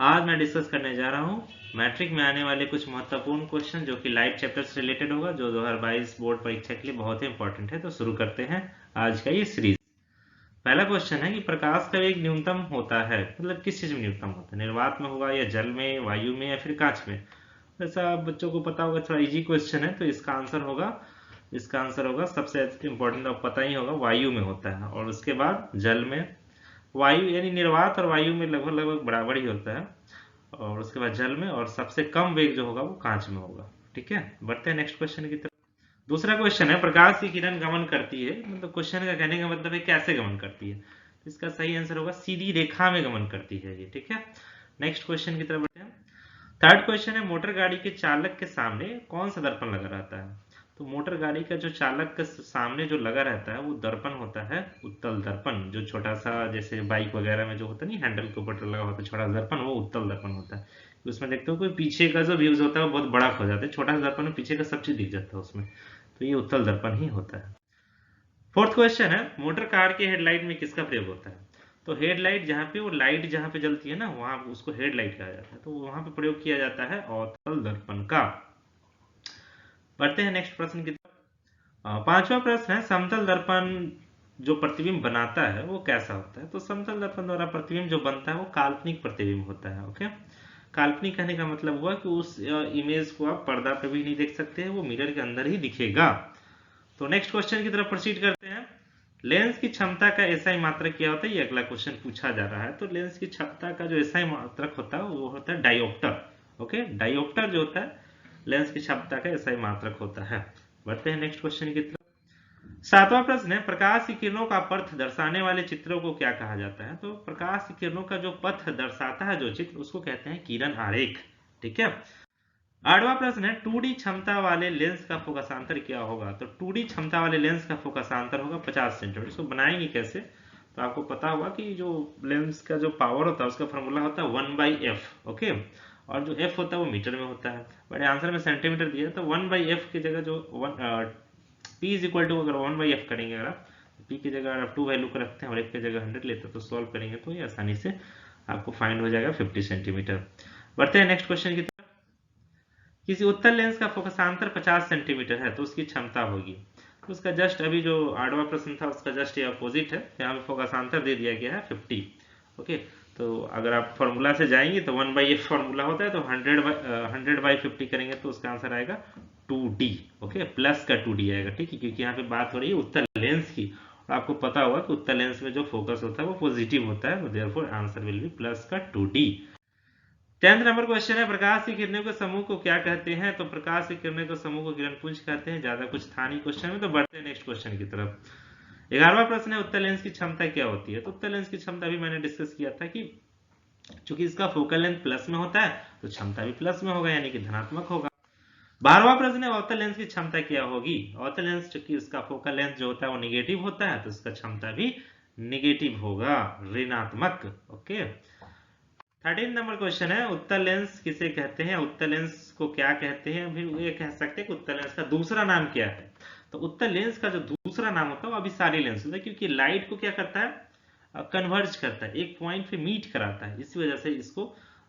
आज मैं डिस्कस करने जा रहा हूँ मैट्रिक में आने वाले कुछ महत्वपूर्ण क्वेश्चन जो कि लाइट चैप्टर से रिलेटेड होगा, जो 2022 बोर्ड परीक्षा के लिए बहुत ही इंपॉर्टेंट है। तो शुरू करते हैं आज का ये सीरीज। पहला क्वेश्चन है कि प्रकाश का वेग न्यूनतम होता है, मतलब किस चीज में न्यूनतम होता है? निर्वात में होगा या जल में, वायु में या फिर कांच में? ऐसा बच्चों को पता होगा, थोड़ा इजी क्वेश्चन है। तो इसका आंसर होगा सबसे इंपॉर्टेंट, आपको पता ही होगा, वायु में होता है। और उसके बाद जल में, वायु यानी निर्वात और वायु में लगभग लगभग बराबर ही होता है। और उसके बाद जल में, और सबसे कम वेग जो होगा वो कांच में होगा। ठीक है, बढ़ते हैं नेक्स्ट क्वेश्चन की तरफ। दूसरा क्वेश्चन है, प्रकाश की किरण गमन करती है, मतलब क्वेश्चन का कहने का मतलब है कैसे गमन करती है। तो इसका सही आंसर होगा सीधी रेखा में गमन करती है ये। ठीक है, नेक्स्ट क्वेश्चन की तरफ बढ़ते हैं। थर्ड क्वेश्चन है, मोटर गाड़ी के चालक के सामने कौन सा दर्पण लगा रहता है? तो मोटर गाड़ी का जो चालक के सामने जो लगा रहता है वो दर्पण होता है उत्तल दर्पण। जो छोटा सा, जैसे बाइक वगैरह में जो होता है नहीं, हैंडल के ऊपर लगा होता है छोटा सा दर्पण, वो उत्तल दर्पण होता है। उसमें देखते हो कोई पीछे का जो व्यूज होता है वो बहुत बड़ा हो जाता है, छोटा सा दर्पण में पीछे का सब चीज दिख जाता है उसमें। तो ये उत्तल दर्पण ही होता है। फोर्थ क्वेश्चन है, मोटर कार के हेडलाइट में किसका प्रयोग होता है? तो हेडलाइट जहां पे, वो लाइट जहां पे जलती है ना, वहां उसको हेडलाइट कहा जाता है। तो वहां पे प्रयोग किया जाता है अवतल दर्पण का। बढ़ते हैं नेक्स्ट प्रश्न की तरफ। पांचवा प्रश्न है, समतल दर्पण जो प्रतिबिंब बनाता है वो कैसा होता है? तो समतल दर्पण द्वारा प्रतिबिंब जो बनता है वो काल्पनिक प्रतिबिंब होता है। ओके, काल्पनिक कहने का मतलब हुआ कि उस इमेज को आप पर्दा पे भी नहीं देख सकते हैं, वो मिरर के अंदर ही दिखेगा। तो नेक्स्ट क्वेश्चन की तरफ प्रोसीड करते हैं। लेंस की क्षमता का एसआई मात्रक क्या होता है? ये अगला क्वेश्चन पूछा जा रहा है। तो लेंस की क्षमता का जो एसआई मात्रक होता है वो होता है डायोप्टर। ओके, डायोप्टर जो होता है लेंस की क्षमता का एसआई मात्रक होता है। बढ़ते हैं नेक्स्ट क्वेश्चन की तरफ। सातवां प्रश्न है, प्रकाश की किरणों का पथ दर्शाने वाले चित्रों को क्या कहा जाता है? तो प्रकाश की किरणों का जो पथ दर्शाता है जो चित्र, उसको कहते हैं किरण आरेख। ठीक है, आठवां प्रश्न है, 2D क्षमता वाले लेंस का फोकसांतर क्या होगा? तो 2D क्षमता वाले लेंस का फोकसांतर होगा 50 सेंटीमीटर। इसको बनाएंगे कैसे? तो आपको पता होगा कि जो लेंस का जो पावर होता है उसका फॉर्मूला होता है 1/f। ओके, और जो f होता है वो मीटर में होता है, बट आंसर में सेंटीमीटर दिया है। तो 1/f की जगह जो p इज इक्वल टू, अगर 1/f करेंगे, अगर आप p की जगह आप 2 वैल्यू को रखते हैं और f की जगह 100 लेते हैं, तो सॉल्व करेंगे तो ये आसानी से आपको फाइंड हो जाएगा 50 सेंटीमीटर। बढ़ते हैं नेक्स्ट क्वेश्चन की। किसी उत्तल लेंस का फोकसांतर 50 सेंटीमीटर है तो उसकी क्षमता होगी। तो उसका जस्ट अभी जो आठवां प्रश्न था उसका जस्ट ये अपोजिट है, यहाँ पे फोकसांतर दे दिया गया है 50। ओके, तो अगर आप फॉर्मूला से जाएंगे तो 1/f फॉर्मूला होता है, तो 100/50 करेंगे तो उसका आंसर आएगा 2D। ओके, प्लस का 2D आएगा। ठीक है, क्योंकि यहाँ पे बात हो रही है उत्तल लेंस की, और आपको पता होगा कि उत्तल लेंस में जो फोकस होता है वो पॉजिटिव होता है, तो therefore answer will be plus का 2D। 10th नंबर क्वेश्चन है, प्रकाश की किरणों के समूह को क्या कहते हैं? तो प्रकाश की किरणों के समूह को किरणपुंज कहते हैं। ज्यादा कुछ था नहीं क्वेश्चन में, तो बढ़ते हैं नेक्स्ट क्वेश्चन की तरफ। 11वां प्रश्न है, उत्तल लेंस की क्षमता क्या होती है? तो उत्तल लेंस की क्षमता भी मैंने डिस्कस किया था कि चूंकि इसका फोकल लेंथ प्लस में होता है तो क्षमता भी प्लस में होगा, यानी कि धनात्मक होगा। 12वां प्रश्न है, अवतल लेंस की क्षमता क्या होगी? अवतल लेंस चूंकि इसका फोकल लेंथ जो होता है वो निगेटिव होता है, तो इसका क्षमता भी निगेटिव होगा, ऋणात्मक। ओके, 13 नंबर क्वेश्चन है, उत्तल लेंस किसे कहते हैं? उत्तल लेंस को क्या कहते हैं? फिर ये कह सकते हैं कि उत्तल लेंस का दूसरा नाम क्या है? तो उत्तल लेंस का जो दूसरा नाम होता है वो अभिसारी लेंस होता है, क्योंकि लाइट को क्या करता है, कन्वर्ज करता है, एक पॉइंट पे मीट कराता है, इस वजह से इसको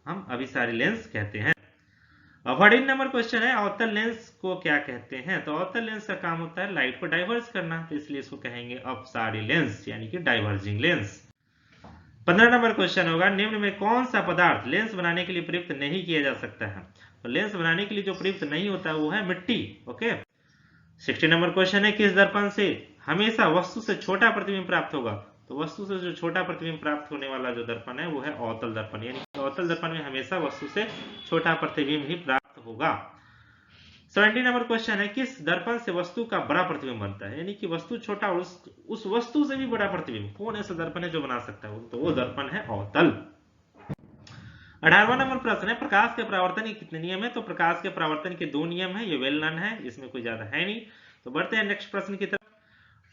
हम अभिसारी लेंस कहते हैं। 14 नंबर क्वेश्चन है, अवतल लेंस को क्या कहते हैं? तो अवतल लेंस का काम होता है लाइट को डाइवर्स करना, तो इसलिए इसको कहेंगे अपसारी लेंस, यानी कि डाइवर्जिंग लेंस। 15 नंबर क्वेश्चन होगा, निम्न में कौन सा पदार्थ लेंस बनाने के लिए प्रयुक्त नहीं किया जा सकता है? तो लेंस बनाने के लिए जो प्रयुक्त नहीं होता वो है मिट्टी। ओके, 16 नंबर क्वेश्चन है, किस दर्पण से हमेशा वस्तु से छोटा प्रतिबिंब प्राप्त होगा? तो वस्तु से जो छोटा प्रतिबिंब प्राप्त होने वाला जो दर्पण है वो है अवतल दर्पण, यानी अवतल दर्पण में हमेशा वस्तु से छोटा प्रतिबिंब ही प्राप्त होगा। 17 नंबर क्वेश्चन है, किस दर्पण से वस्तु का बड़ा प्रतिबिंब बनता है? यानी कि वस्तु छोटा और उस वस्तु से भी बड़ा प्रतिबिंब, कौन ऐसा दर्पण है जो बना सकता है? तो वो दर्पण है अवतल। 18वां नंबर प्रश्न है, प्रकाश के परावर्तन के कितने नियम है? तो प्रकाश के परावर्तन के 2 नियम है, ये वेल नन है, इसमें कोई ज्यादा है नहीं। तो बढ़ते हैं नेक्स्ट प्रश्न की तरफ।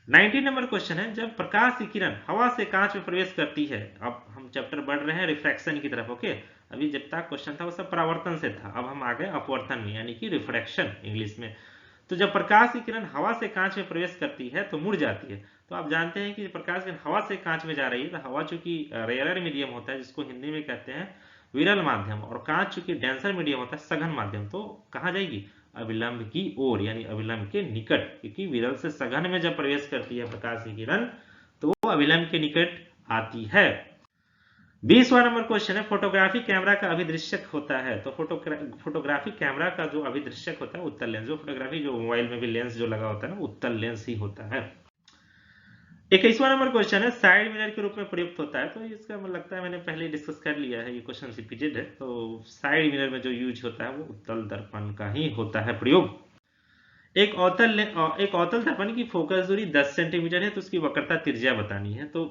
19 नंबर क्वेश्चन है, जब प्रकाश की किरण हवा से कांच में प्रवेश करती है, अब हम चैप्टर बढ़ रहे हैं रिफ्रैक्शन की तरफ। ओके, अभी जब तक क्वेश्चन था वो सब परावर्तन से था, अब हम आ गए अपवर्तन में, यानी कि रिफ्रैक्शन इंग्लिश में। तो जब प्रकाश की किरण हवा से कांच में प्रवेश करती है तो मुड़ जाती है। तो आप जानते हैं कि प्रकाश की किरण हवा से कांच में जा रही है, तो हवा चूंकि रेयरर मीडियम होता है जिसको हिंदी में कहते हैं विरल माध्यम, और कांच चूंकि डेंसर मीडियम होता है सघन माध्यम, तो कहाँ जाएगी, अभिलंब की ओर, यानी अभिलंब के निकट, क्योंकि विरल से सघन में जब प्रवेश करती है प्रकाश की किरण तो वो अभिलंब के निकट आती है। 20वां नंबर क्वेश्चन है, फोटोग्राफी कैमरा का अभिदृश्यक होता है, तो फोटोग्राफी कैमरा का जो अभिदृश्यक होता है उत्तल लेंस, जो फोटोग्राफी जो मोबाइल में भी लेंस जो लगा होता है ना उत्तल लेंस ही होता है। 21वां नंबर क्वेश्चन है, साइड मिरर के रूप में प्रयुक्त होता है, तो इसका मुझे लगता है मैंने पहले डिस्कस कर लिया है, ये क्वेश्चन रिपीटेड है। तो साइड मिरर में जो यूज होता है वो उत्तल दर्पण का ही होता है प्रयोग। एक अवतल दर्पण की फोकस दूरी 10 सेंटीमीटर है, तो उसकी वक्रता त्रिज्या बतानी है। तो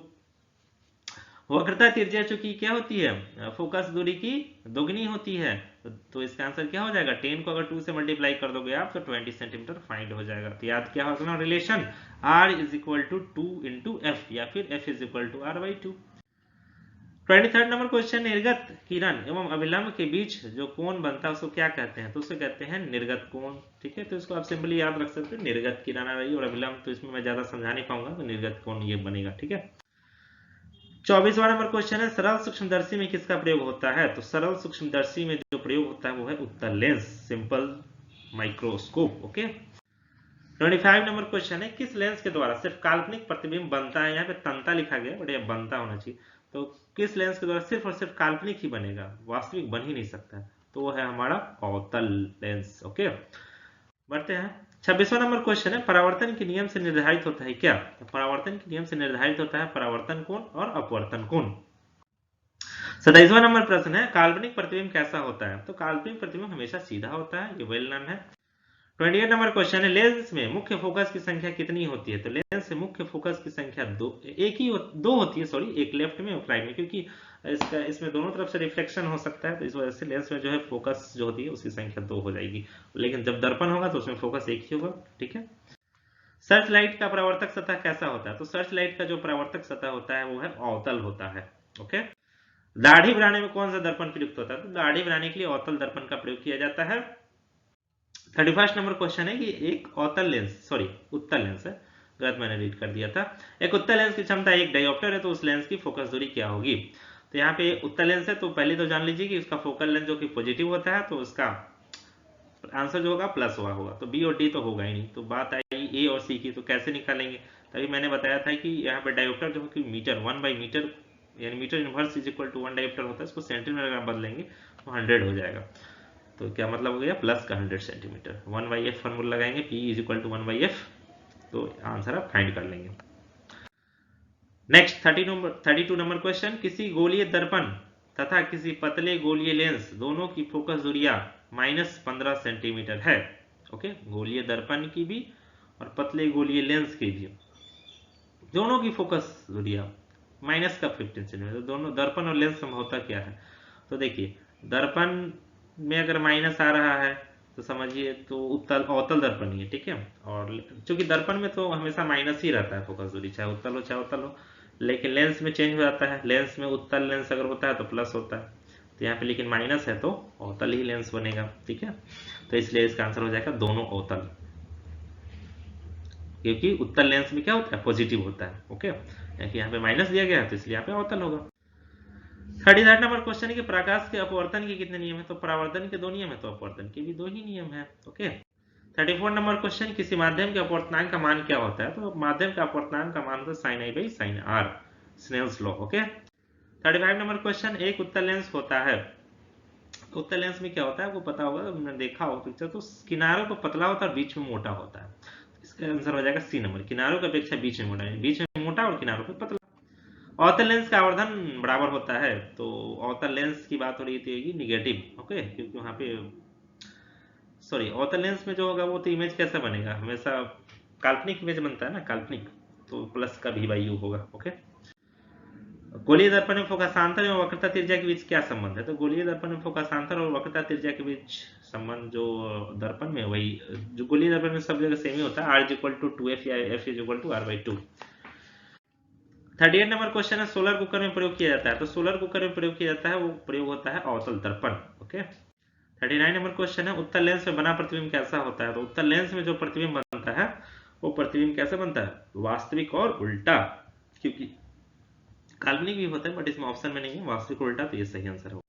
वक्रता त्रिज्या चूंकि क्या होती है, फोकस दूरी की दोगुनी होती है, तो इसका आंसर क्या हो जाएगा, 10 को अगर 2 से मल्टीप्लाई कर दोगे आप तो 20 सेंटीमीटर फाइंड हो जाएगा। तो याद क्या होगा रिलेशन, R = 2 × F या फिर F = R/2। 23rd number question, निर्गत किरण एवं अभिलंब के बीच जो कोण बनता है उसको क्या कहते हैं, तो उसे कहते हैं निर्गत कोण। ठीक है, तो इसको आप सिंपली याद रख सकते हैं, निर्गत किरण आ रही है और अभिलंब, तो इसमें मैं ज्यादा समझा नहीं पाऊंगा, तो निर्गत कोण ये बनेगा। ठीक है, 24वां नंबर क्वेश्चन है, सरल सूक्ष्मदर्शी में किसका प्रयोग होता है, तो सरल सूक्ष्मदर्शी में जो प्रयोग होता है वो है उत्तल lens, simple microscope. Okay, 25 number question है, किस लेंस के द्वारा सिर्फ काल्पनिक प्रतिबिंब बनता है, यहाँ पे तंता लिखा गया बट ये बनता होना चाहिए, तो किस लेंस के द्वारा सिर्फ और सिर्फ काल्पनिक ही बनेगा, वास्तविक बन ही नहीं सकता, तो वो है हमारा अवतल लेंस। ओके, बढ़ते हैं। 26वां नंबर क्वेश्चन है, परावर्तन के नियम से निर्धारित होता है क्या, तो परावर्तन के नियम से निर्धारित होता है परावर्तन कोण और अपवर्तन कोण। 27वां नंबर प्रश्न है, काल्पनिक प्रतिबिंब कैसा होता है, तो काल्पनिक प्रतिबिंब हमेशा सीधा होता है, ये वेल नोन है। 28 नंबर क्वेश्चन है, लेंस में मुख्य फोकस की संख्या कितनी होती है, तो लेंस से मुख्य फोकस की संख्या दो होती है, सॉरी, एक लेफ्ट में और राइट में, क्योंकि इसमें दोनों तरफ से रिफ्लेक्शन हो सकता है, तो इस वजह से लेंस में जो है फोकस जो होती है उसकी संख्या 2 हो जाएगी, लेकिन जब दर्पण होगा तो उसमें फोकस एक ही होगा। ठीक है, सर्च लाइट का परावर्तक सतह कैसा होता है, तो सर्च लाइट का जो परावर्तक सतह होता है वो है अवतल होता है। ओके, दाढ़ी बनाने में कौन सा दर्पण प्रयुक्त होता है, तो दाढ़ी बनाने के लिए अवतल दर्पण का प्रयोग किया जाता है। 31 नंबर क्वेश्चन है कि एक अवतल लेंस, सॉरी उत्तल लेंस है, गलत मैंने रीड कर दिया था, एक उत्तल लेंस की क्षमता एक डायोप्टर है, तो उस लेंस की फोकस दूरी क्या होगी, तो यहाँ पे उत्तल लेंस है, तो पहले तो जान लीजिए कि उसका फोकल लेंथ जो कि पॉजिटिव होता है, तो उसका आंसर जो होगा प्लस हुआ होगा, तो बी और डी तो होगा ही नहीं। तो बात आई ए और सी की, तो कैसे निकालेंगे, तभी मैंने बताया था कि यहाँ पे डायोप्टर जो कि मीटर 1/मीटर यानी मीटर इनवर्स = 1 डायोप्टर होता है, इसको सेंटीमीटर अगर बदलेंगे तो 100 हो जाएगा, तो क्या मतलब हो गया, प्लस का 100 सेंटीमीटर, 1/f फॉर्मूला लगाएंगे, P = 1/f, तो आंसर आप फाइंड कर लेंगे। नेक्स्ट 32 नंबर क्वेश्चन, किसी गोलीय दर्पण तथा किसी पतले गोलीय लेंस दोनों की फोकस दूरियां -15 सेंटीमीटर है। ओके, गोलीय दर्पण की भी और पतले गोलीय लेंस की भी दोनों की फोकस दूरियां -15 सेंटीमीटर, दोनों दर्पण और लेंस में होता क्या है, तो देखिए दर्पण में अगर माइनस आ रहा है तो समझिए तो अवतल दर्पण ही है। ठीक है, और चूंकि दर्पण में तो हमेशा माइनस ही रहता है फोकस दूरी, चाहे उत्तल हो चाहे अवतल हो, लेकिन लेंस में चेंज हो जाता है, लेंस में उत्तल लेंस अगर होता है तो प्लस होता है, तो यहाँ पे लेकिन माइनस है तो अवतल ही लेंस बनेगा। ठीक है, तो इसलिए इसका आंसर हो जाएगा दोनों अवतल, क्योंकि उत्तल लेंस में क्या होता है, पॉजिटिव होता है। ओके, यहाँ पे माइनस दिया गया है तो इसलिए यहाँ पे अवतल होगा। 33 नंबर क्वेश्चन है कि प्रकाश के अपवर्तन के कितने नियम है, तो परावर्तन के 2 नियम है, तो अपवर्तन के भी 2 ही नियम है। ओके, 34 नंबर क्वेश्चन, किसी माध्यम के अपवर्तनांक का मान क्या होता है, तो माध्यम का अपवर्तनांक का मान होता है sin i / sin r, Snell's law. Okay, 35 number question, एक उत्तल लेंस होता है, उत्तल लेंस में क्या होता है आपको पता होगा, हमने देखा हो पिक्चर, तो किनारों पर पतला होता है और बीच में मोटा होता है, इसका आंसर हो जाएगा सी नंबर, किनारों की अपेक्षा बीच में मोटा है, बीच में मोटा और किनारों पर पतला। अवतल लेंस का आवर्धन बराबर होता है, तो अवतल लेंस की बात हो रही थी निगेटिव। ओके, क्योंकि वहां पे सॉरी अवतल लेंस में जो होगा वो तो इमेज कैसा बनेगा, हमेशा काल्पनिक इमेज बनता है ना, काल्पनिक, तो प्लस का v/u होगा। ओके, गोलीय दर्पण में फोकसांतर एवं वक्रता त्रिज्या के बीच क्या संबंध है, तो गोलीय दर्पण में फोकसांतर और वक्रता त्रिज्या के बीच संबंध जो दर्पण में, वही जो गोलीय दर्पण में सब जगह सेम ही होता है, R = 2f या f = r/2। 38 नंबर क्वेश्चन है, सोलर कुकर में प्रयोग किया जाता है, तो सोलर कुकर में प्रयोग किया जाता है वो प्रयोग होता है अवतल दर्पण। ओके, 39 नंबर क्वेश्चन है, उत्तल लेंस में बना प्रतिबिंब कैसा होता है, तो उत्तल लेंस में जो प्रतिबिंब बनता है वो प्रतिबिंब कैसे बनता है, वास्तविक और उल्टा, क्योंकि काल्पनिक भी होता है बट इसमें ऑप्शन में नहीं है, वास्तविक और उल्टा, तो ये सही आंसर होगा।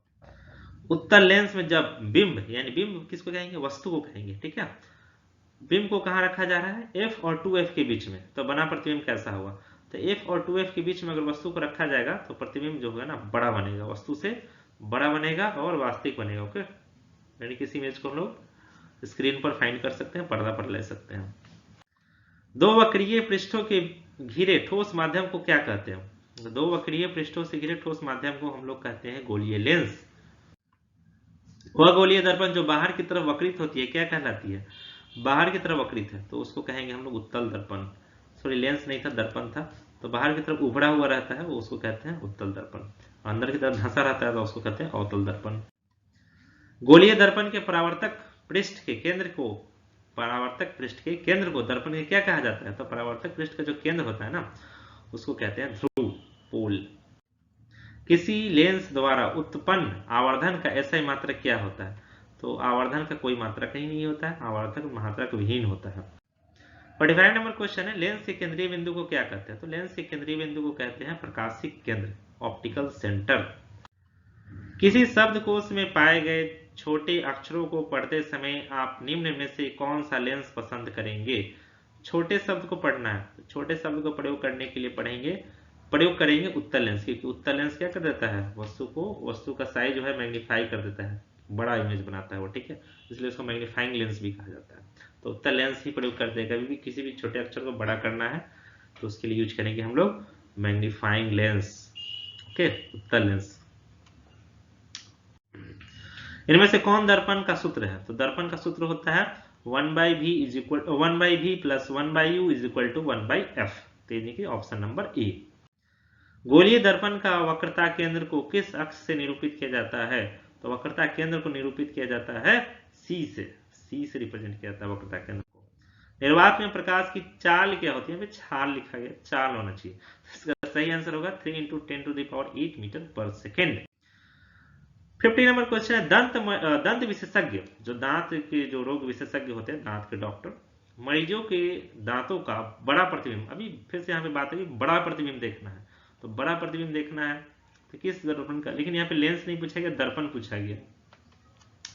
उत्तल लेंस में जब बिंब, यानी बिंब किसको कहेंगे, वस्तु को कहेंगे, ठीक है। बिंब को कहाँ रखा जा रहा है, f और 2f के बीच में, तो बना प्रतिबिंब कैसा होगा, तो f और 2f के बीच में अगर वस्तु को रखा जाएगा तो प्रतिबिंब जो होगा ना बड़ा बनेगा, वस्तु से बड़ा बनेगा और वास्तविक बनेगा। ओके, यानी किसी इमेज को हम लोग स्क्रीन पर फाइंड कर सकते हैं, पर्दा पर ले सकते हैं। दो वक्रीय पृष्ठों के घिरे ठोस माध्यम को क्या कहते हैं, दो वक्रीय पृष्ठों से घिरे ठोस माध्यम को हम लोग कहते हैं गोलीय लेंस। वह गोलीय दर्पण जो बाहर की तरफ वक्रित होती है क्या कहलाती है, बाहर की तरफ वक्रित है तो उसको कहेंगे हम लोग उत्तल दर्पण, सॉरी लेंस नहीं था दर्पण था, तो बाहर की तरफ उभड़ा हुआ रहता है वो उसको कहते हैं उत्तल दर्पण, अंदर की तरफ धंसा रहता है तो उसको कहते हैं अवतल दर्पण। गोलीय दर्पण के परावर्तक पृष्ठ के केंद्र को, परावर्तक पृष्ठ के केंद्र को दर्पण के क्या कहा जाता है, तो परावर्तक पृष्ठ का जो केंद्र होता है ना उसको कहते हैं ध्रुव, पोल। किसी लेंस द्वारा उत्पन्न आवर्धन का ऐसा मात्रक क्या होता है, तो आवर्धन का कोई मात्रक ही नहीं होता है, आवर्धक मात्रक विहीन होता है। 45 नंबर क्वेश्चन है, लेंस के केंद्रीय बिंदु को क्या कहते हैं, तो लेंस के केंद्रीय बिंदु को कहते हैं प्रकाशिक केंद्र, ऑप्टिकल सेंटर। किसी शब्दकोश में पाए गए छोटे अक्षरों को पढ़ते समय आप निम्न में से कौन सा लेंस पसंद करेंगे, छोटे शब्द को पढ़ना है, छोटे शब्द को प्रयोग करने के लिए प्रयोग करेंगे उत्तल लेंस, क्योंकि उत्तल लेंस क्या कर देता है, वस्तु का साइज जो है मैग्नीफाई कर देता है, बड़ा इमेज बनाता है वो, ठीक है, इसलिए उसको मैग्नीफाइंग लेंस भी कहा जाता है। तो उत्तल लेंस ही प्रयोग करते हैं, कभी भी किसी भी छोटे अक्षर को बड़ा करना है तो उसके लिए यूज करेंगे हम लोग मैग्नीफाइंग लेंस। ओके, उत्तल लेंस। इनमें से कौन दर्पण का सूत्र है, तो दर्पण का सूत्र होता है 1/v plus 1/u is equal to 1/f, तो यानी कि ऑप्शन नंबर ए। गोलीय दर्पण का वक्रता केंद्र को किस अक्ष से निरूपित किया जाता है, तो वक्रता केंद्र को निरूपित किया जाता है सी से रिप्रेजेंट किया जाता है वक्रता केंद्र को। निर्वात में प्रकाश की चाल क्या होती है, छाल लिखा गया, चाल होना चाहिए, इसका सही आंसर होगा 3 × 10⁸ मीटर पर सेकेंड। 50 नंबर क्वेश्चन है, दंत विशेषज्ञ, जो दांत के जो रोग विशेषज्ञ होते हैं, दांत के डॉक्टर, मरीजों के दांतों का बड़ा प्रतिबिंब, अभी फिर से यहाँ पे बात है कि बड़ा प्रतिबिंब देखना है, तो बड़ा प्रतिबिंब देखना है तो किस दर्पण का, लेकिन यहाँ पे लेंस नहीं पूछा गया, दर्पण पूछा गया,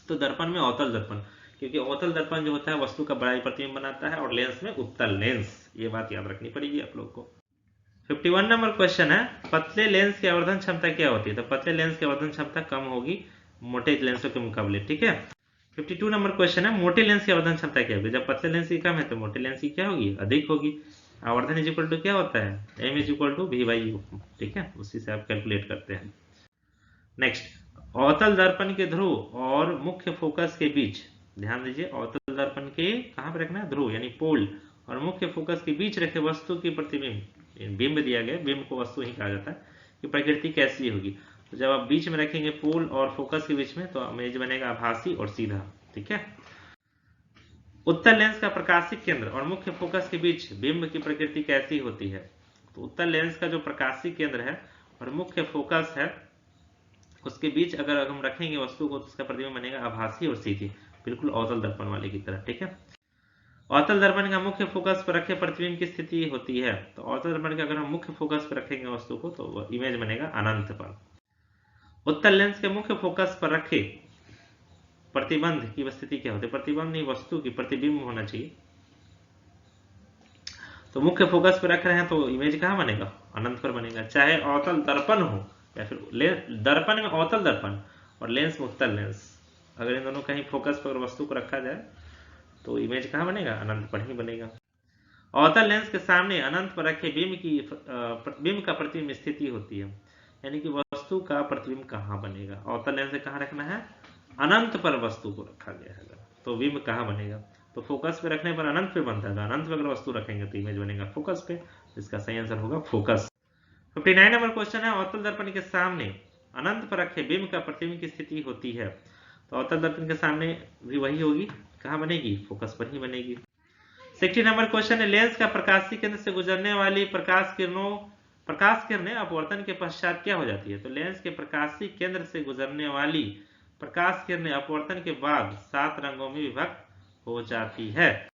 तो दर्पण में अवतल दर्पण, क्योंकि अवतल दर्पण जो होता है वस्तु का बड़ा प्रतिबिंब बनाता है, और लेंस में उत्तल लेंस, ये बात याद रखनी पड़ेगी आप लोग को। 51 नंबर क्वेश्चन है, पतले लेंस की आवर्धन क्षमता क्या होती है, तो पतले लेंस की आवर्धन क्षमता कम होगी मोटे लेंसों के मुकाबले, ठीक है। 52 नंबर क्वेश्चन है, मोटे लेंस की आवर्धन क्षमता क्या होगी, जब पतले लेंस की कम है तो मोटे लेंस की क्या होगी, अधिक होगी। आवर्धन इज इक्वल टू क्या होता है, m is equal to v/u, ठीक है, उसी से आप कैलकुलेट करते हैं। नेक्स्ट, अवतल दर्पण के ध्रुव और मुख्य फोकस के बीच, ध्यान दीजिए, अवतल दर्पण के कहां पर रखना है, ध्रुव यानी पोल, और मुख्य फोकस के बीच रखे वस्तु की प्रतिबिंब, बिंब दिया गया, बिंब को वस्तु ही कहा जाता है, कि प्रकृति कैसी होगी, तो जब आप बीच में रखेंगे पोल और फोकस के बीच में तो इमेज बनेगा आभासी और सीधा, ठीक है। उत्तल लेंस का प्रकाशिक केंद्र और मुख्य फोकस के बीच बिंब की प्रकृति कैसी होती है, तो उत्तल लेंस का जो प्रकाशिक केंद्र है और मुख्य फोकस है उसके बीच अगर हम रखेंगे वस्तु को तो उसका प्रतिबिंब बनेगा आभासी और सीधी, बिल्कुल अवतल दर्पण वाले की तरह, ठीक है। अवतल दर्पण का मुख्य फोकस पर रखे प्रतिबिंब की स्थिति होती है, तो अवतल दर्पण का अगर हम मुख्य फोकस पर रखेंगे वस्तु को तो इमेज बनेगा अनंत पर। उत्तल लेंस के मुख्य फोकस पर रखे प्रतिबंध की स्थिति क्या होती है, प्रतिबंध नहीं वस्तु की प्रतिबिंब होना चाहिए, तो मुख्य फोकस पर रख रहे हैं तो इमेज कहाँ बनेगा, अनंत पर बनेगा, चाहे अवतल दर्पण हो या फिर दर्पण में अवतल दर्पण और लेंस में उत्तल लेंस, अगर इन दोनों कहीं फोकस पर वस्तु को रखा जाए तो इमेज कहाँ बनेगा, अनंत पर ही बनेगा। अवतल लेंस के सामने अनंत पर रखे बिंब का प्रतिबिंब स्थिति होती है, यानी कि वस्तु का प्रतिबिंब कहाँ बनेगा, अवतल लेंस से कहाँ रखना है, अनंत पर वस्तु को रखा गया है तो बिंब कहाँ बनेगा, तो फोकस पे रखने पर अनंत पे बनता है, अनंत पे अगर वस्तु रखेंगे तो इमेज बनेगा फोकस पे, इसका सही आंसर होगा फोकस। 59 नंबर क्वेश्चन है, अवतल दर्पण के सामने अनंत पर रखे बिंब का प्रतिबिंब की स्थिति होती है, तो अवतल दर्पण के सामने भी वही होगी, कहाँ बनेगी, फोकस पर ही बनेगी। 60 नंबर क्वेश्चन है, लेंस का प्रकाशीय केंद्र से गुजरने वाली प्रकाश किरणें अपवर्तन के पश्चात क्या हो जाती है, तो लेंस के प्रकाशीय केंद्र से गुजरने वाली प्रकाश किरणें अपवर्तन के बाद 7 रंगों में विभक्त हो जाती है।